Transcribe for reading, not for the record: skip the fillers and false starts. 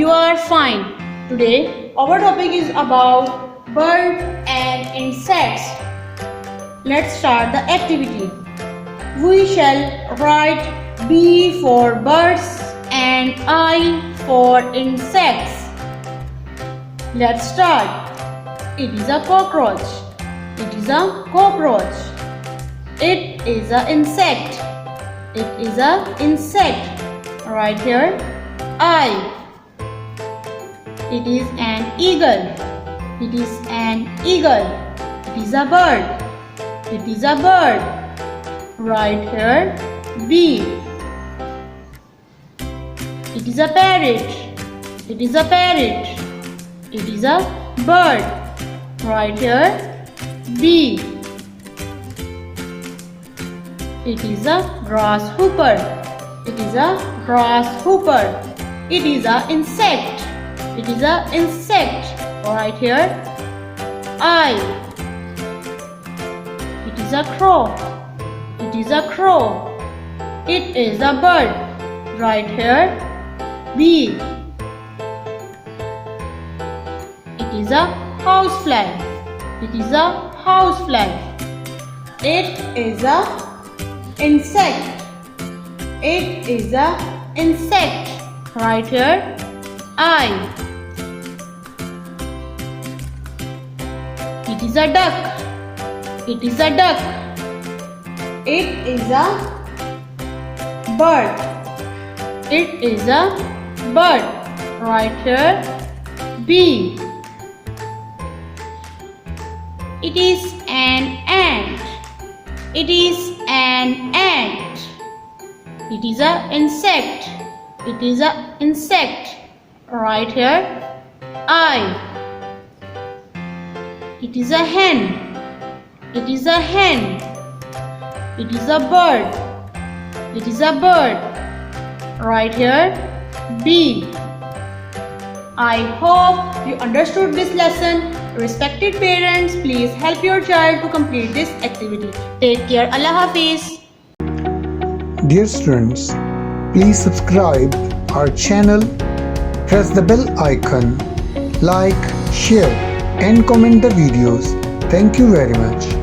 you are fine. Today our topic is about birds and insects. Let's start the activity. We shall write B for birds and I for insects. Let's start. It is a cockroach. It is a cockroach. It is an insect. It is an insect. Right here, I. It is an eagle. It is an eagle. It is a bird. It is a bird. Right here, B. It is a parrot. It is a parrot. It is a bird. Right here, B. It is a grasshopper. It is a grasshopper. It is a insect. It is a insect. Right here, I. It is a crow. It is a crow. It is a bird. Right here, B. It is a housefly. It is a housefly. It is a insect. It is a insect. Right here, I. It is a duck. It is a duck. It is a bird. It is a bird. Right here, B. It is an ant. It is an ant. It is an insect. It is an insect. Right here, I. It is a hen. It is a hen. It is a bird. It is a bird. Right here, B. I hope you understood this lesson. Respected parents, please help your child to complete this activity. Take care. Allah Hafiz. Dear students, please subscribe our channel, press the bell icon, like, share and comment the videos. Thank you very much.